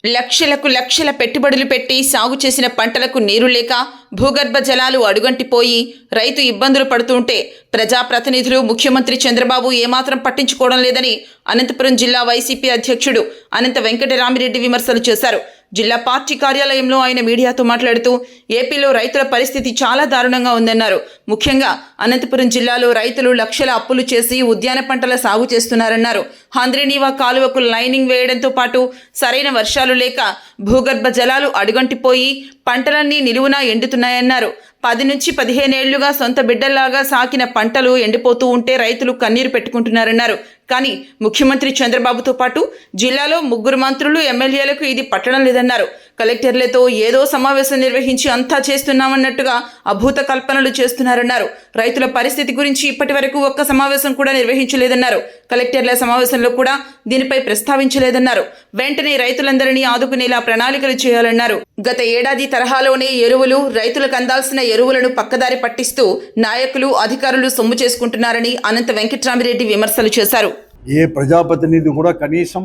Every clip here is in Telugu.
లక్షలకు లక్షల పెట్టుబడులు పెట్టి సాగు చేసిన పంటలకు నీరు లేక భూగర్భ జలాలు అడుగంటిపోయి రైతు ఇబ్బందులు పడుతుంటే ప్రజాప్రతినిధులు ముఖ్యమంత్రి చంద్రబాబు ఏమాత్రం పట్టించుకోవడం లేదని అనంతపురం జిల్లా వైసీపీ అధ్యక్షుడు అనంత వెంకటరామిరెడ్డి విమర్శలు చేశారు. జిల్లా పార్టీ కార్యాలయంలో ఆయన మీడియాతో మాట్లాడుతూ ఏపీలో రైతుల పరిస్థితి చాలా దారుణంగా ఉందన్నారు. ముఖ్యంగా అనంతపురం జిల్లాలో రైతులు లక్షల అప్పులు చేసి ఉద్యాన పంటల సాగు చేస్తున్నారన్నారు. హంద్రీనీవా కాలువకు లైనింగ్ వేయడంతో పాటు సరైన వర్షాలు లేక భూగర్భ జలాలు అడుగంటిపోయి పంటలన్నీ నిలువునా ఎండుతున్నాయన్నారు. 10 నుంచి 15 ఏళ్లుగా సొంత బిడ్డల్లాగా సాకిన పంటలు ఎండిపోతూ ఉంటే రైతులు కన్నీరు పెట్టుకుంటున్నారన్నారు. కానీ ముఖ్యమంత్రి చంద్రబాబుతో పాటు జిల్లాలో 3 మంత్రులు ఎమ్మెల్యేలకు ఇది పట్టడం లేదన్నారు. కలెక్టర్లతో ఏదో సమావేశం నిర్వహించి అంతా చేస్తున్నామన్నట్టుగా అభూత కల్పనలు చేస్తున్నారన్నారు. రైతుల పరిస్థితి గురించి ఇప్పటి వరకు ఒక్క సమావేశం కూడా నిర్వహించలేదన్నారు. కలెక్టర్ల సమావేశంలో కూడా దీనిపై ప్రస్తావించలేదన్నారు. వెంటనే రైతులందరినీ ఆదుకునేలా ప్రణాళికలు చేయాలన్నారు. గత ఏడాది తరహాలోనే ఎరువులు రైతులకు అందాల్సిన ఎరువులను పక్కదారి పట్టిస్తూ నాయకులు అధికారులు సొమ్ము చేసుకుంటున్నారని అనంత వెంకటరామిరెడ్డి విమర్శలు చేశారు. ఏ ప్రజాప్రతినిధి కూడా కనీసం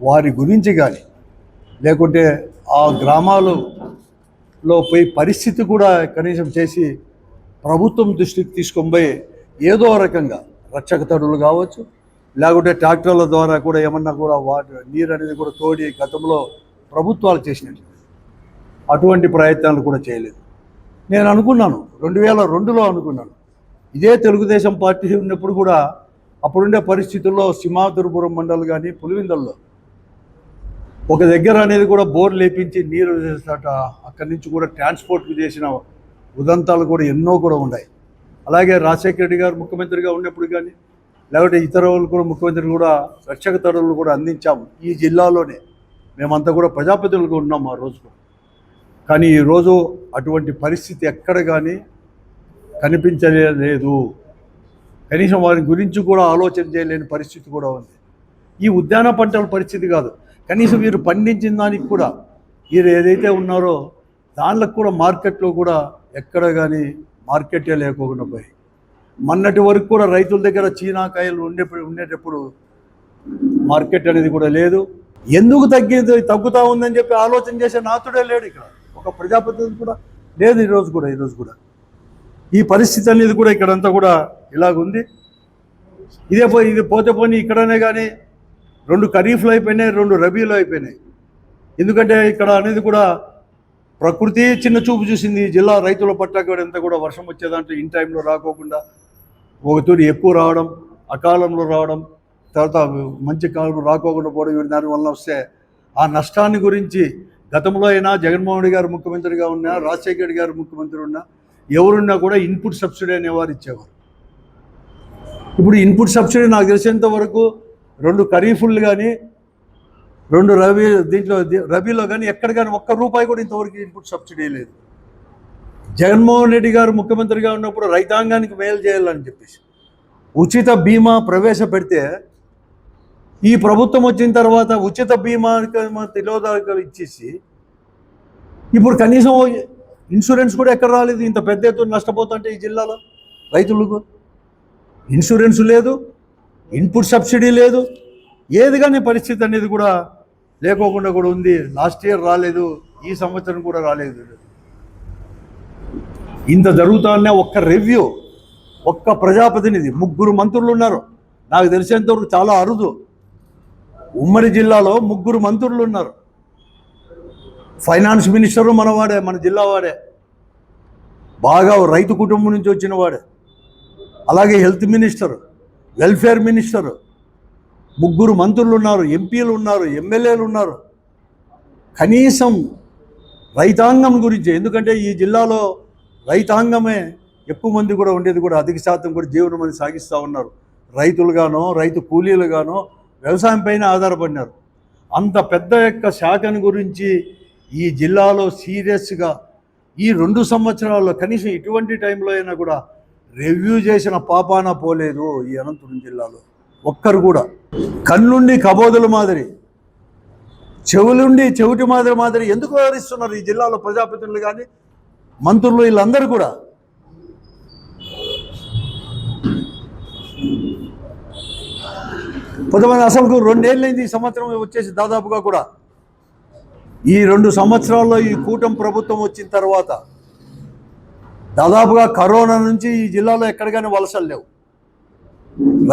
వారి గురించి కానీ లేకుంటే ఆ గ్రామాలలో పోయి పరిస్థితి కూడా కనీసం చేసి ప్రభుత్వం దృష్టికి తీసుకొని పోయి ఏదో రకంగా రక్షక తడులు కావచ్చు లేకుంటే ట్రాక్టర్ల ద్వారా కూడా ఏమన్నా కూడా నీరు అనేది కూడా తోడి గతంలో ప్రభుత్వాలు చేసినట్టు అటువంటి ప్రయత్నాలు కూడా చేయలేదు. నేను అనుకున్నాను 2002లో అనుకున్నాను ఇదే తెలుగుదేశం పార్టీ ఉన్నప్పుడు కూడా అప్పుడుండే పరిస్థితుల్లో సింహాద్రిపురం మండలం కానీ పులివిందల్లో ఒక దగ్గర అనేది కూడా బోర్ లేపించి నీరు వేసేట అక్కడి నుంచి కూడా ట్రాన్స్పోర్ట్కి చేసిన ఉదంతాలు కూడా ఎన్నో కూడా ఉన్నాయి. అలాగే రాజశేఖర రెడ్డి గారు ముఖ్యమంత్రిగా ఉన్నప్పుడు కానీ లేకపోతే ఇతర వాళ్ళు కూడా ముఖ్యమంత్రి కూడా రక్షక తడులు కూడా అందించాము. ఈ జిల్లాలోనే మేమంతా కూడా ప్రజాప్రతినిధులుగా ఉన్నాము ఆ రోజు. కానీ ఈరోజు అటువంటి పరిస్థితి ఎక్కడ కానీ కనిపించలేదు. కనీసం వారి గురించి కూడా ఆలోచన చేయలేని పరిస్థితి కూడా ఉంది. ఈ ఉద్యాన పంటల పరిస్థితి కాదు, కనీసం వీరు పండించిన దానికి కూడా వీరు ఏదైతే ఉన్నారో దానిలకు కూడా మార్కెట్లో కూడా ఎక్కడ కానీ మార్కెటే లేకోకుండా పోయి మొన్నటి వరకు కూడా రైతుల దగ్గర చీనాకాయలు ఉండేటప్పుడు మార్కెట్ అనేది కూడా లేదు. ఎందుకు తగ్గుతూ ఉందని చెప్పి ఆలోచన చేసే నాతుడే లేడు ఇక్కడ. ఒక ప్రజాప్రతినిధి కూడా లేదు ఈరోజు కూడా ఈ పరిస్థితి అనేది కూడా ఇక్కడంతా కూడా ఇలాగుంది. ఇది పోతే పోనీ ఇక్కడనే కానీ 2 ఖరీఫ్లు అయిపోయినాయి, 2 రబీలు అయిపోయినాయి. ఎందుకంటే ఇక్కడ అనేది కూడా ప్రకృతి చిన్న చూపు చూసింది. జిల్లా రైతుల పట్ల కూడా ఎంత కూడా వర్షం వచ్చేదంటే ఇన్ టైంలో రాకోకుండా ఒక తూరి ఎక్కువ రావడం, అకాలంలో రావడం, తర్వాత మంచి కాలంలో రాకోకుండా పోవడం, దానివల్ల వస్తే ఆ నష్టాన్ని గురించి గతంలో అయినా జగన్మోహన్ రెడ్డి గారు ముఖ్యమంత్రిగా ఉన్నా, రాజశేఖర రెడ్డి గారు ముఖ్యమంత్రి ఉన్నా ఎవరున్నా కూడా ఇన్పుట్ సబ్సిడీ అనేవారు ఇచ్చేవారు. ఇప్పుడు ఇన్పుట్ సబ్సిడీ నాకు తెలిసేంత వరకు 2 ఖరీఫులు కానీ 2 రబీలో కానీ ఎక్కడ కానీ ₹1 కూడా ఇంతవరకు ఇన్పుట్ సబ్సిడీ లేదు. జగన్మోహన్ రెడ్డి గారు ముఖ్యమంత్రిగా ఉన్నప్పుడు రైతాంగానికి మేలు చేయాలని చెప్పేసి ఉచిత బీమా ప్రవేశపెడితే ఈ ప్రభుత్వం వచ్చిన తర్వాత ఉచిత బీమా తిలోదారులు ఇచ్చేసి ఇప్పుడు కనీసం ఇన్సూరెన్స్ కూడా ఎక్కడ రాలేదు. ఇంత పెద్ద ఎత్తున నష్టపోతుంటే ఈ జిల్లాలో రైతులకు ఇన్సూరెన్స్ లేదు, ఇన్పుట్ సబ్సిడీ లేదు, ఏది కానీ పరిస్థితి అనేది కూడా లేకోకుండా కూడా ఉంది. లాస్ట్ ఇయర్ రాలేదు, ఈ సంవత్సరం కూడా రాలేదు. ఇంత జరుగుతానే ఒక్క ప్రజాప్రతినిధి 3 మంత్రులు ఉన్నారు. నాకు తెలిసేంతవరకు చాలా అరుదు. ఉమ్మడి జిల్లాలో 3 మంత్రులు ఉన్నారు. ఫైనాన్స్ మినిస్టరు మనవాడే, మన జిల్లా వాడే, బాగా రైతు కుటుంబం నుంచి వచ్చిన వాడే. అలాగే హెల్త్ మినిస్టర్, వెల్ఫేర్ మినిస్టర్, 3 మంత్రులు ఉన్నారు, ఎంపీలు ఉన్నారు, ఎమ్మెల్యేలు ఉన్నారు. కనీసం రైతాంగం గురించి, ఎందుకంటే ఈ జిల్లాలో రైతాంగమే ఎక్కువ మంది కూడా ఉండేది కూడా అధిక శాతం కూడా జీవనం అనేది సాగిస్తూ ఉన్నారు. రైతులుగానో రైతు కూలీలుగానో వ్యవసాయం పైన ఆధారపడినారు. అంత పెద్ద శాఖను గురించి ఈ జిల్లాలో సీరియస్గా ఈ 2 సంవత్సరాల్లో కనీసం ఇటువంటి టైంలో అయినా కూడా రివ్యూ చేసిన పాపాన పోలేదు ఈ అనంతపురం జిల్లాలో ఒక్కరు కూడా. కన్నుండి కబోదుల మాదిరి, చెవులుండి చెవిటి మాదిరి ఎందుకు వ్యవహరిస్తున్నారు ఈ జిల్లాలో ప్రజాప్రతినిధులు కానీ మంత్రులు వీళ్ళందరూ కూడా? కొంతమంది అసలు 2 ఏళ్ళైంది ఈ సంవత్సరం వచ్చేసి దాదాపుగా కూడా ఈ 2 సంవత్సరాల్లో ఈ కూటమి ప్రభుత్వం వచ్చిన తర్వాత దాదాపుగా కరోనా నుంచి ఈ జిల్లాలో ఎక్కడికైనా వలసలు లేవు.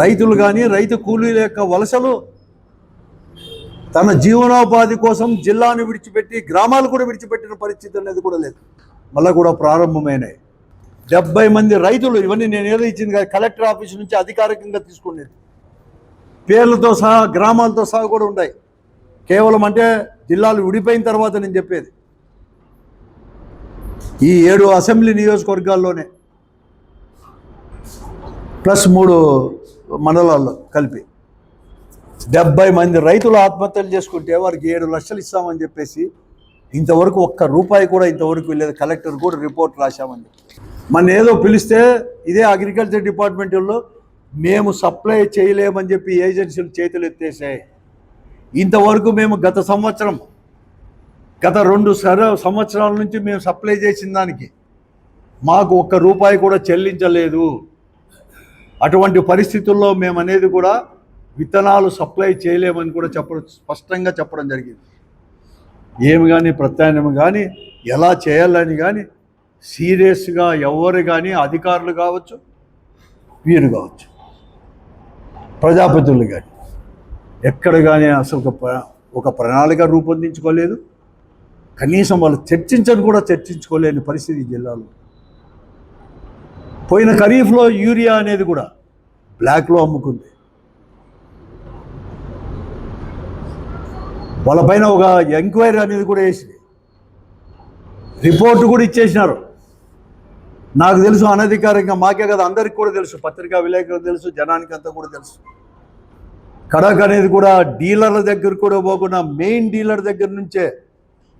రైతులు కానీ రైతు కూలీల యొక్క వలసలు తన జీవనోపాధి కోసం జిల్లాను విడిచిపెట్టి గ్రామాలు కూడా విడిచిపెట్టిన పరిస్థితి అనేది కూడా లేదు. మళ్ళీ కూడా ప్రారంభమైనాయి. 70 మంది రైతులు, ఇవన్నీ నేను ఏదో ఇచ్చింది కదా, కలెక్టర్ ఆఫీస్ నుంచి అధికారికంగా తీసుకునేది, పేర్లతో సహా గ్రామాలతో సహా కూడా ఉన్నాయి. కేవలం అంటే జిల్లాలు విడిపోయిన తర్వాత నేను చెప్పేది. ఈ 7 అసెంబ్లీ నియోజకవర్గాల్లోనే ప్లస్ 3 మండలాల్లో కలిపి 70 మంది రైతులు ఆత్మహత్యలు చేసుకుంటే వారికి 7 లక్షలు ఇస్తామని చెప్పేసి ఇంతవరకు ఒక్క రూపాయి కూడా ఇంతవరకు వెళ్ళేది. కలెక్టర్ కూడా రిపోర్ట్ రాశామని మన ఏదో పిలిస్తే ఇదే అగ్రికల్చర్ డిపార్ట్మెంట్లో మేము సప్లై చేయలేమని చెప్పి ఏజెన్సీలు చేతులు ఎత్తేసాయి. ఇంతవరకు మేము గత 2 సంవత్సరాల నుంచి మేము సప్లై చేసిన దానికి మాకు ఒక్క రూపాయి కూడా చెల్లించలేదు. అటువంటి పరిస్థితుల్లో మేము అనేది కూడా విత్తనాలు సప్లై చేయలేమని కూడా స్పష్టంగా చెప్పడం జరిగింది. ఏమి కానీ ప్రత్యామ్నాయం కానీ ఎలా చేయాలని కానీ సీరియస్గా ఎవరు కానీ అధికారులు కావచ్చు, వీరు కావచ్చు, ప్రజాప్రతినిధులు కానీ ఎక్కడ కానీ అసలు ఒక ప్రణాళిక రూపొందించుకోలేదు. కనీసం వాళ్ళు చర్చించుకోలేని పరిస్థితి జిల్లాలో. పోయిన ఖరీఫ్లో యూరియా అనేది కూడా బ్లాక్లో అమ్ముకుంది. వాళ్ళపైన ఒక ఎంక్వైరీ అనేది కూడా వేసింది, రిపోర్టు కూడా ఇచ్చేసినారు. నాకు తెలుసు అనధికారికంగా, మాకే కదా అందరికి కూడా తెలుసు, పత్రికా విలేకరులకు తెలుసు, జనానికి అంతా కూడా తెలుసు. కడక్ అనేది కూడా డీలర్ల దగ్గర కూడా పోకుండా మెయిన్ డీలర్ దగ్గర నుంచే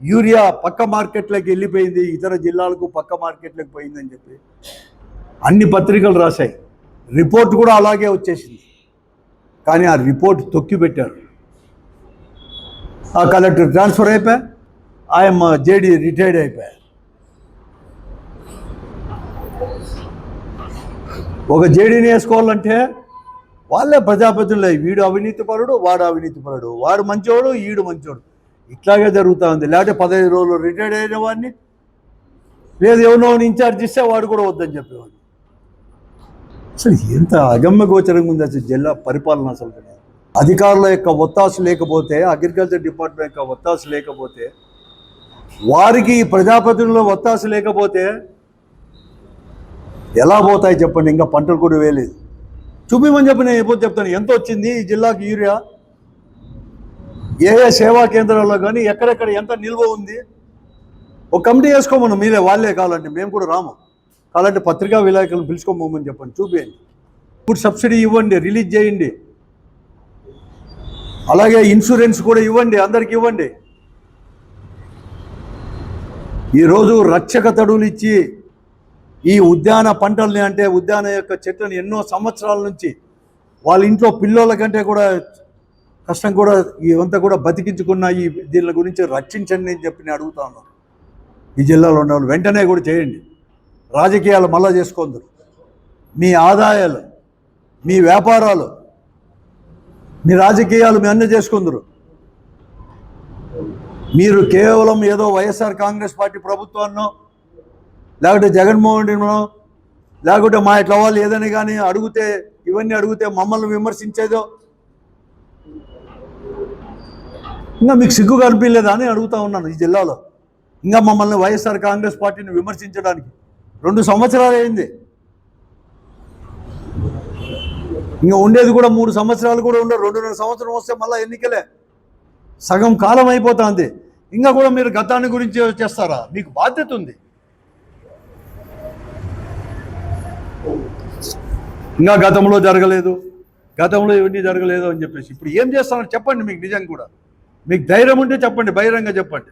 యూరియా పక్క మార్కెట్లోకి వెళ్ళిపోయింది, ఇతర జిల్లాలకు పక్క మార్కెట్లోకి పోయిందని చెప్పి అన్ని పత్రికలు రాశాయి. రిపోర్ట్ కూడా అలాగే వచ్చేసింది. కానీ ఆ రిపోర్ట్ తొక్కిపెట్టారు. ఆ కలెక్టర్ ట్రాన్స్ఫర్ అయిపోయా, ఆయన జేడీ రిటైర్డ్ అయిపోయా. ఒక జేడీని వేసుకోవాలంటే వాళ్ళే ప్రజాప్రతినిధులే, వీడు అవినీతిపరుడు, వాడు అవినీతిపరుడు, వాడు మంచోడు, ఈడు మంచోడు, ఇట్లాగే జరుగుతూ ఉంది. లేకపోతే 15 రోజులు రిటైర్డ్ అయిన వాడిని, లేదు ఎవరినో ఇన్ఛార్జ్ ఇస్తే వాడు కూడా వద్దని చెప్పేవాడు. అసలు ఎంత అగమ్య గోచరంగా ఉంది అసలు జిల్లా పరిపాలన. అసలు అధికారుల యొక్క ఒత్తాసు లేకపోతే, అగ్రికల్చర్ డిపార్ట్మెంట్ యొక్క ఒత్తాసు లేకపోతే, వారికి ప్రజాప్రతినిధుల ఒత్తాసు లేకపోతే ఎలా పోతాయి చెప్పండి. ఇంకా పంటలు కూడా వేయలేదు. చూపిమని చెప్పి నేను ఎప్పుడు చెప్తాను ఎంత వచ్చింది ఈ జిల్లాకి యూరియా, ఏ సేవా కేంద్రాల్లో కానీ ఎక్కడెక్కడ ఎంత నిల్వ ఉంది. ఒక కమిటీ వేసుకోమను మీరే, వాళ్ళే కావాలంటే మేము కూడా రాము, కావాలంటే పత్రికా విలేకరులను పిలుచుకోమని చెప్పండి, చూపించండి. ఫుడ్ సబ్సిడీ ఇవ్వండి, రిలీజ్ చేయండి, అలాగే ఇన్సూరెన్స్ కూడా ఇవ్వండి, అందరికి ఇవ్వండి. ఈరోజు రక్షక తడువులు ఇచ్చి ఈ ఉద్యాన పంటల్ని, అంటే ఉద్యాన యొక్క చెట్లను ఎన్నో సంవత్సరాల నుంచి వాళ్ళ ఇంట్లో పిల్లల కంటే కూడా కష్టం కూడా ఇవంతా కూడా బతికించుకున్న ఈ దీని గురించి రక్షించండి అని చెప్పి నేను అడుగుతా ఉన్నాను. ఈ జిల్లాలో ఉన్న వాళ్ళు వెంటనే కూడా చేయండి. రాజకీయాలు మళ్ళా చేసుకుందరు, మీ ఆదాయాలు, మీ వ్యాపారాలు, మీ రాజకీయాలు మీ అన్నీ చేసుకుందరు. మీరు కేవలం ఏదో వైఎస్ఆర్ కాంగ్రెస్ పార్టీ ప్రభుత్వాన్నో, లేకపోతే జగన్మోహన్ రెడ్డినో, లేకపోతే మా ఇట్లా వాళ్ళు ఏదని కానీ అడిగితే, ఇవన్నీ అడిగితే మమ్మల్ని విమర్శించేదో, ఇంకా మీకు సిగ్గు కనిపించలేదా అని అడుగుతూ ఉన్నాను. ఈ జిల్లాలో ఇంకా మమ్మల్ని వైఎస్ఆర్ కాంగ్రెస్ పార్టీని విమర్శించడానికి 2 సంవత్సరాలు అయింది. ఇంకా ఉండేది కూడా 3 సంవత్సరాలు కూడా ఉండరు. 2.5 సంవత్సరం వస్తే మళ్ళీ ఎన్నికలే, సగం కాలం అయిపోతుంది. ఇంకా కూడా మీరు గతాన్ని గురించి చేస్తారా? మీకు బాధ్యత ఉంది. ఇంకా గతంలో జరగలేదు, గతంలో ఇవన్నీ జరగలేదు అని చెప్పేసి ఇప్పుడు ఏం చేస్తారో చెప్పండి. మీకు నిజంగా కూడా మీకు ధైర్యం ఉంటే చెప్పండి, బహిరంగ చెప్పండి.